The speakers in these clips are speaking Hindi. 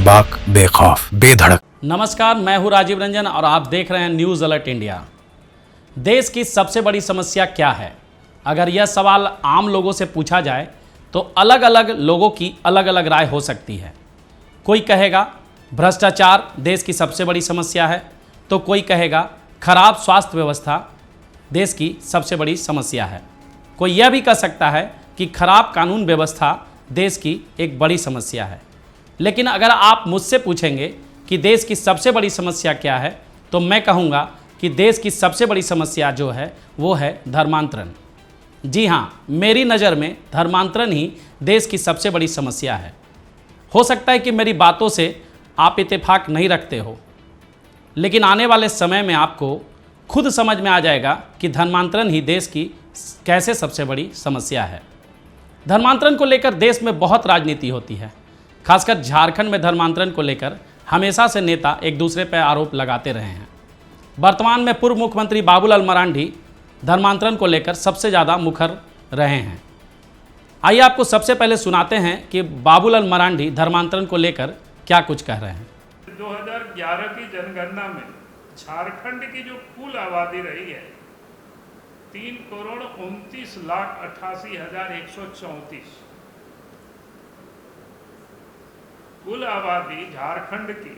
बेबाक, बेखौफ, बेधड़क। नमस्कार, मैं हूं राजीव रंजन और आप देख रहे हैं न्यूज़ अलर्ट इंडिया। देश की सबसे बड़ी समस्या क्या है? अगर यह सवाल आम लोगों से पूछा जाए तो अलग अलग लोगों की अलग अलग राय हो सकती है। कोई कहेगा भ्रष्टाचार देश की सबसे बड़ी समस्या है, तो कोई कहेगा खराब स्वास्थ्य व्यवस्था देश की सबसे बड़ी समस्या है। कोई यह भी कह सकता है कि खराब कानून व्यवस्था देश की एक बड़ी समस्या है। लेकिन अगर आप मुझसे पूछेंगे कि देश की सबसे बड़ी समस्या क्या है, तो मैं कहूँगा कि देश की सबसे बड़ी समस्या जो है वो है धर्मांतरण। जी हाँ, मेरी नज़र में धर्मांतरण ही देश की सबसे बड़ी समस्या है। हो सकता है कि मेरी बातों से आप इत्तेफाक नहीं रखते हो, लेकिन आने वाले समय में आपको खुद समझ में आ जाएगा कि धर्मांतरण ही देश की कैसे सबसे बड़ी समस्या है। धर्मांतरण को लेकर देश में बहुत राजनीति होती है। खासकर झारखंड में धर्मांतरण को लेकर हमेशा से नेता एक दूसरे पर आरोप लगाते रहे हैं। वर्तमान में पूर्व मुख्यमंत्री बाबूलाल मरांडी धर्मांतरण को लेकर सबसे ज़्यादा मुखर रहे हैं। आइए आपको सबसे पहले सुनाते हैं कि बाबूलाल मरांडी धर्मांतरण को लेकर क्या कुछ कह रहे हैं। 2011 की जनगणना में झारखंड की जो कुल आबादी रही है 3,29,88,134। कुल आबादी झारखंड की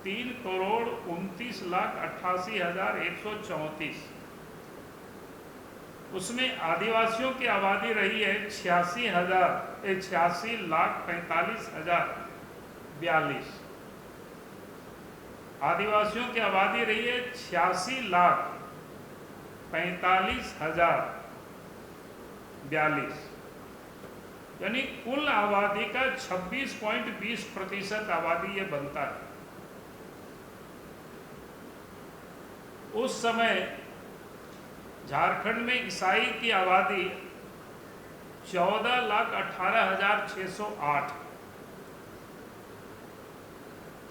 3,29,88,134। उसमें आदिवासियों की आबादी रही है 86,45,42। आदिवासियों की आबादी रही है 86,45,042। यानी कुल आबादी का 26.20% आबादी ये बनता है। उस समय झारखंड में ईसाई की आबादी 14,18,608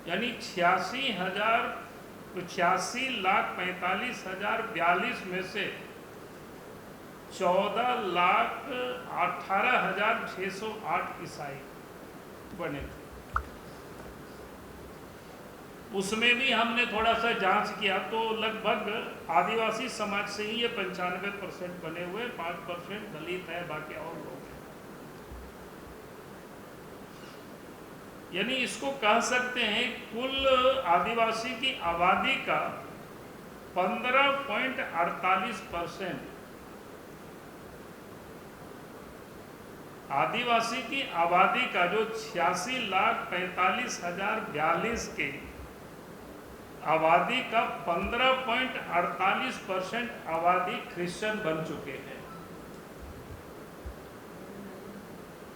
यानी 86,45,042 में से 14,18,608 ईसाई बने थे। उसमें भी हमने थोड़ा सा जांच किया तो लगभग आदिवासी समाज से ही ये 95% बने हुए, 5% दलित है, बाकी और लोग हैं। यानी इसको कह सकते हैं कुल आदिवासी की आबादी का 15.48%। आदिवासी की आबादी का जो 86,45,042 के आबादी का 15.48% आबादी क्रिश्चियन बन चुके हैं।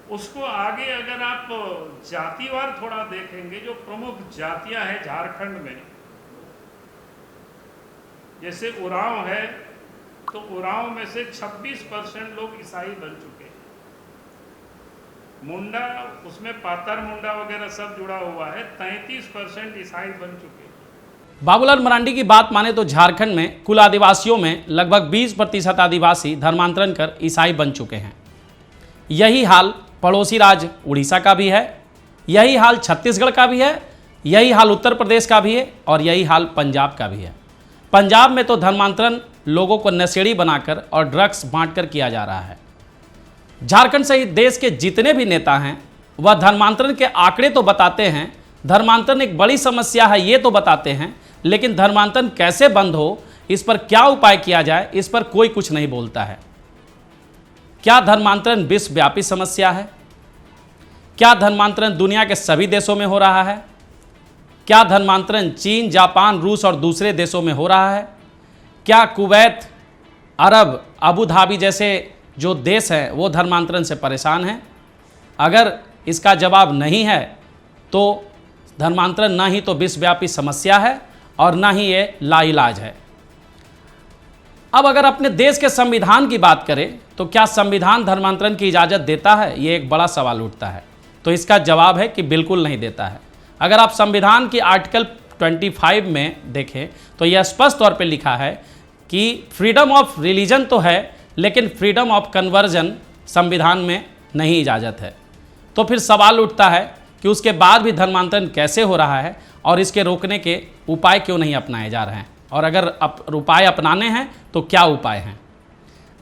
उसको आगे अगर आप जातिवार थोड़ा देखेंगे, जो प्रमुख जातियां हैं झारखंड में, जैसे उरांव है तो उरांव में से 26% लोग ईसाई बन चुके हैं। मुंडा, उसमें पातर मुंडा वगैरह सब जुड़ा हुआ है, 33% ईसाई बन चुके हैं। बाबूलाल मरांडी की बात माने तो झारखंड में कुल आदिवासियों में लगभग 20% आदिवासी धर्मांतरण कर ईसाई बन चुके हैं। यही हाल पड़ोसी राज्य उड़ीसा का भी है, यही हाल छत्तीसगढ़ का भी है, यही हाल उत्तर प्रदेश का भी है और यही हाल पंजाब का भी है। पंजाब में तो धर्मांतरण लोगों को नशेड़ी बनाकर और ड्रग्स बांटकर किया जा रहा है। झारखंड सहित देश के जितने भी नेता हैं वह धर्मांतरण के आंकड़े तो बताते हैं, धर्मांतरण एक बड़ी समस्या है ये तो बताते हैं, लेकिन धर्मांतरण कैसे बंद हो, इस पर क्या उपाय किया जाए, इस पर कोई कुछ नहीं बोलता है। क्या धर्मांतरण विश्वव्यापी समस्या है? क्या धर्मांतरण दुनिया के सभी देशों में हो रहा है? क्या धर्मांतरण चीन, जापान, रूस और दूसरे देशों में हो रहा है? क्या कुवैत, अरब, अबू धाबी जैसे जो देश हैं वो धर्मांतरण से परेशान हैं? अगर इसका जवाब नहीं है तो धर्मांतरण ना ही तो विश्वव्यापी समस्या है और ना ही ये लाइलाज है। अब अगर अपने देश के संविधान की बात करें तो क्या संविधान धर्मांतरण की इजाज़त देता है? ये एक बड़ा सवाल उठता है। तो इसका जवाब है कि बिल्कुल नहीं देता है। अगर आप संविधान की आर्टिकल 25 में देखें तो यह स्पष्ट तौर पे लिखा है कि फ्रीडम ऑफ रिलीजन तो है, लेकिन फ्रीडम ऑफ कन्वर्जन संविधान में नहीं इजाज़त है। तो फिर सवाल उठता है कि उसके बाद भी धर्मांतरण कैसे हो रहा है और इसके रोकने के उपाय क्यों नहीं अपनाए जा रहे हैं, और अगर उपाय अपनाने हैं तो क्या उपाय हैं।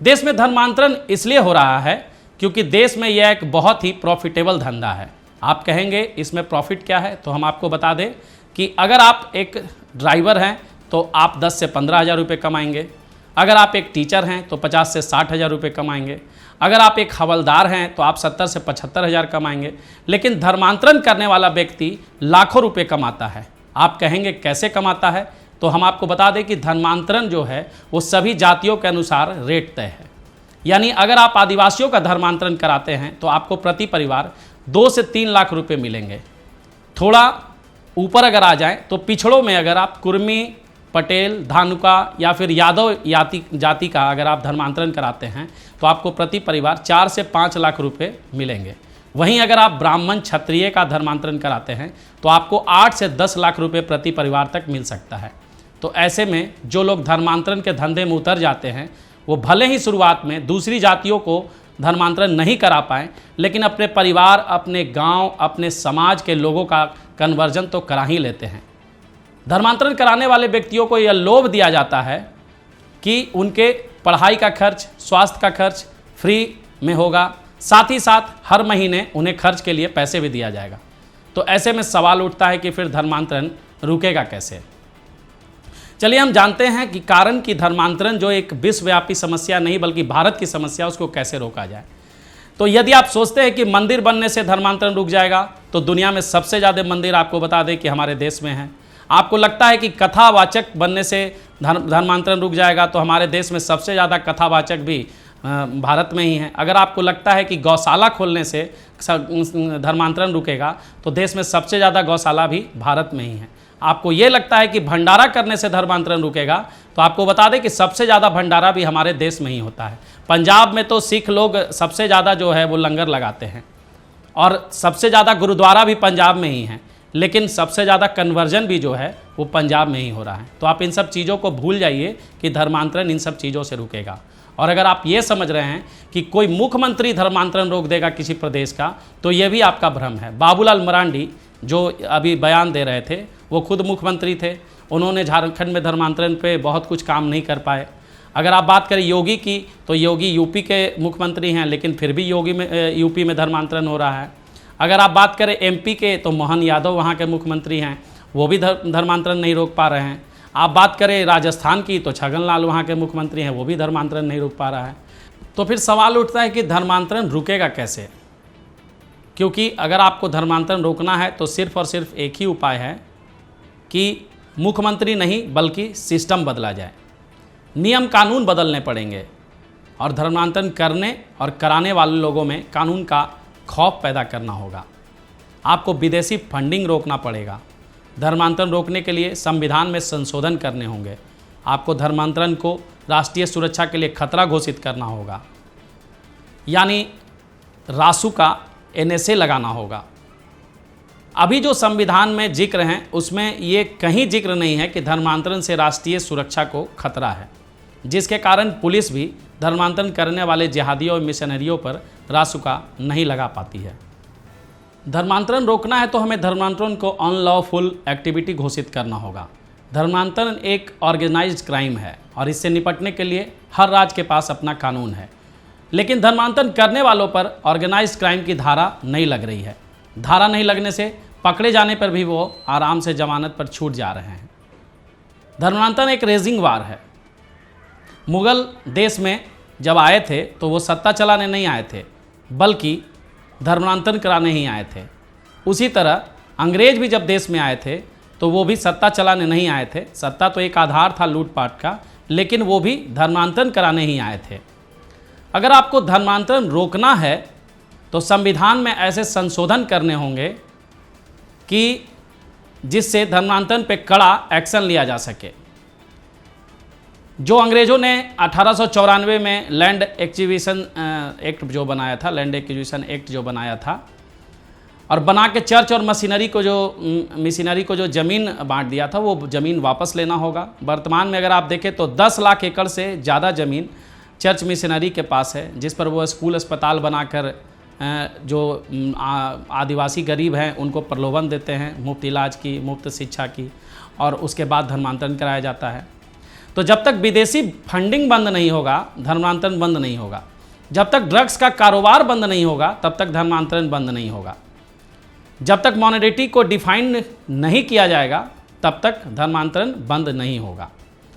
देश में धर्मांतरण इसलिए हो रहा है क्योंकि देश में यह एक बहुत ही प्रॉफिटेबल धंधा है। आप कहेंगे इसमें प्रॉफिट क्या है, तो हम आपको बता दें कि अगर आप एक ड्राइवर हैं तो आप 10 से 15 हज़ार रुपये कमाएंगे, अगर आप एक टीचर हैं तो 50 से 60 हज़ार रुपये कमाएंगे, अगर आप एक हवलदार हैं तो आप 70 से 75 हज़ार कमाएंगे। लेकिन धर्मांतरण करने वाला व्यक्ति लाखों रुपए कमाता है। आप कहेंगे कैसे कमाता है, तो हम आपको बता दें कि धर्मांतरण जो है वो सभी जातियों के अनुसार रेट तय है। यानी अगर आप आदिवासियों का धर्मांतरण कराते हैं तो आपको प्रति परिवार 2 से 3 लाख रुपए मिलेंगे। थोड़ा ऊपर अगर आ जाएं तो पिछड़ों में अगर आप कुर्मी, पटेल, धानुका या फिर यादव जाति का अगर आप धर्मांतरण कराते हैं तो आपको प्रति परिवार 4 से 5 लाख रुपए मिलेंगे। वहीं अगर आप ब्राह्मण, क्षत्रिय का धर्मांतरण कराते हैं तो आपको 8 से 10 लाख रुपए प्रति परिवार तक मिल सकता है। तो ऐसे में जो लोग धर्मांतरण के धंधे में उतर जाते हैं वो भले ही शुरुआत में दूसरी जातियों को धर्मांतरण नहीं करा पाएँ, लेकिन अपने परिवार, अपने गांव, अपने समाज के लोगों का कन्वर्जन तो करा ही लेते हैं। धर्मांतरण कराने वाले व्यक्तियों को यह लोभ दिया जाता है कि उनके पढ़ाई का खर्च, स्वास्थ्य का खर्च फ्री में होगा, साथ ही साथ हर महीने उन्हें खर्च के लिए पैसे भी दिया जाएगा। तो ऐसे में सवाल उठता है कि फिर धर्मांतरण रुकेगा कैसे। चलिए हम जानते हैं कि कारण कि धर्मांतरण जो एक विश्वव्यापी समस्या नहीं बल्कि भारत की समस्या, उसको कैसे रोका जाए। तो यदि आप सोचते हैं कि मंदिर बनने से धर्मांतरण रुक जाएगा, तो दुनिया में सबसे ज़्यादा मंदिर आपको बता दें कि हमारे देश में हैं। आपको लगता है कि कथावाचक बनने से धर्मांतरण रुक जाएगा, तो हमारे देश में सबसे ज़्यादा कथावाचक भी भारत में ही हैं। अगर आपको लगता है कि गौशाला खोलने से धर्मांतरण रुकेगा, तो देश में सबसे ज़्यादा गौशाला भी भारत में ही है। आपको ये लगता है कि भंडारा करने से धर्मांतरण रुकेगा, तो आपको बता दें कि सबसे ज़्यादा भंडारा भी हमारे देश में ही होता है। पंजाब में तो सिख लोग सबसे ज़्यादा जो है वो लंगर लगाते हैं, और सबसे ज़्यादा गुरुद्वारा भी पंजाब में ही हैं, लेकिन सबसे ज़्यादा कन्वर्जन भी जो है वो पंजाब में ही हो रहा है। तो आप इन सब चीज़ों को भूल जाइए कि धर्मांतरण इन सब चीज़ों से रुकेगा। और अगर आप ये समझ रहे हैं कि कोई मुख्यमंत्री धर्मांतरण रोक देगा किसी प्रदेश का, तो ये भी आपका भ्रम है। बाबूलाल मरांडी जो अभी बयान दे रहे थे, वो खुद मुख्यमंत्री थे, उन्होंने झारखंड में धर्मांतरण पे बहुत कुछ काम नहीं कर पाए। अगर आप बात करें योगी की, तो योगी यूपी के मुख्यमंत्री हैं, लेकिन फिर भी यूपी में धर्मांतरण हो रहा है। अगर आप बात करें एमपी के, तो मोहन यादव वहाँ के मुख्यमंत्री हैं, वो भी धर्मांतरण नहीं रोक पा रहे हैं। आप बात करें राजस्थान की, तो छगन लाल वहाँ के मुख्यमंत्री हैं, वो भी धर्मांतरण नहीं रोक पा रहा है। तो फिर सवाल उठता है कि धर्मांतरण रुकेगा कैसे, क्योंकि अगर आपको धर्मांतरण रोकना है तो सिर्फ और सिर्फ एक ही उपाय है कि मुख्यमंत्री नहीं बल्कि सिस्टम बदला जाए, नियम कानून बदलने पड़ेंगे, और धर्मांतरण करने और कराने वाले लोगों में कानून का खौफ पैदा करना होगा। आपको विदेशी फंडिंग रोकना पड़ेगा। धर्मांतरण रोकने के लिए संविधान में संशोधन करने होंगे। आपको धर्मांतरण को राष्ट्रीय सुरक्षा के लिए खतरा घोषित करना होगा, यानी रासुका NSA लगाना होगा। अभी जो संविधान में जिक्र हैं उसमें ये कहीं जिक्र नहीं है कि धर्मांतरण से राष्ट्रीय सुरक्षा को खतरा है, जिसके कारण पुलिस भी धर्मांतरण करने वाले जिहादियों और मिशनरियों पर रासुका नहीं लगा पाती है। धर्मांतरण रोकना है तो हमें धर्मांतरण को अनलॉफुल एक्टिविटी घोषित करना होगा। धर्मांतरण एक ऑर्गेनाइज्ड क्राइम है और इससे निपटने के लिए हर राज्य के पास अपना कानून है, लेकिन धर्मांतरण करने वालों पर ऑर्गेनाइज्ड क्राइम की धारा नहीं लग रही है। धारा नहीं लगने से पकड़े जाने पर भी वो आराम से जमानत पर छूट जा रहे हैं। धर्मांतरण एक रेजिंग वार है। मुगल देश में जब आए थे तो वो सत्ता चलाने नहीं आए थे, बल्कि धर्मांतरण कराने ही आए थे। उसी तरह अंग्रेज भी जब देश में आए थे तो वो भी सत्ता चलाने नहीं आए थे। सत्ता तो एक आधार था लूटपाट का, लेकिन वो भी धर्मांतरण कराने ही आए थे। अगर आपको धर्मांतरण रोकना है तो संविधान में ऐसे संशोधन करने होंगे कि जिससे धर्मांतरण पे कड़ा एक्शन लिया जा सके। जो अंग्रेज़ों ने 1894 में लैंड एक्विजिशन एक्ट जो बनाया था, लैंड एक्विजिशन एक्ट जो बनाया था, और बना के चर्च और मिशनरी को जो ज़मीन बांट दिया था, वो ज़मीन वापस लेना होगा। वर्तमान में अगर आप देखें तो 10 लाख एकड़ से ज़्यादा ज़मीन चर्च मिशनरी के पास है, जिस पर वो स्कूल अस्पताल बनाकर जो आदिवासी गरीब हैं उनको प्रलोभन देते हैं मुफ्त इलाज की, मुफ्त शिक्षा की, और उसके बाद धर्मांतरण कराया जाता है। तो जब तक विदेशी फंडिंग बंद नहीं होगा, धर्मांतरण बंद नहीं होगा। जब तक ड्रग्स का कारोबार बंद नहीं होगा, तब तक धर्मांतरण बंद नहीं होगा। जब तक मॉनेटिटी को डिफाइन नहीं किया जाएगा, तब तक धर्मांतरण बंद नहीं होगा।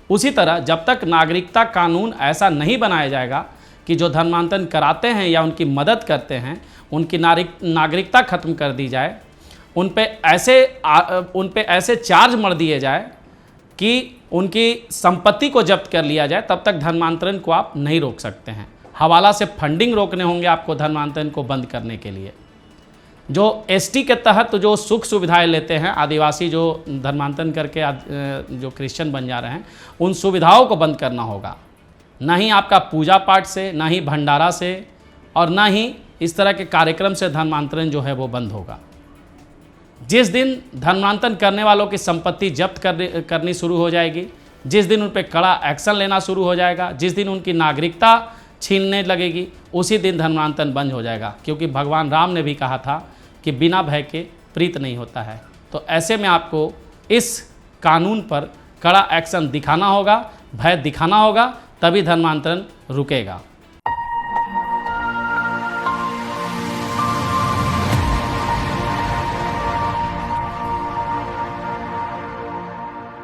उसी तरह जब तक नागरिकता कानून ऐसा नहीं बनाया जाएगा कि जो धर्मांतरण कराते हैं या उनकी मदद करते हैं, उनकी नागरिकता खत्म कर दी जाए, उन पे ऐसे चार्ज मर दिए जाए कि उनकी संपत्ति को जब्त कर लिया जाए, तब तक धर्मांतरण को आप नहीं रोक सकते हैं। हवाला से फंडिंग रोकने होंगे आपको धर्मांतरण को बंद करने के लिए। जो एसटी के तहत जो सुख सुविधाएं लेते हैं आदिवासी, जो धर्मांतरण करके जो क्रिश्चियन बन जा रहे हैं, उन सुविधाओं को बंद करना होगा। ना ही आपका पूजा पाठ से, ना ही भंडारा से, और ना ही इस तरह के कार्यक्रम से धर्मांतरण जो है वो बंद होगा। जिस दिन धर्मांतरण करने वालों की संपत्ति जब्त करनी शुरू हो जाएगी, जिस दिन उन पर कड़ा एक्शन लेना शुरू हो जाएगा, जिस दिन उनकी नागरिकता छीनने लगेगी, उसी दिन धर्मांतरण बंद हो जाएगा। क्योंकि भगवान राम ने भी कहा था कि बिना भय के प्रीत नहीं होता है। तो ऐसे में आपको इस कानून पर कड़ा एक्शन दिखाना होगा, भय दिखाना होगा, तभी धर्मांतरण रुकेगा।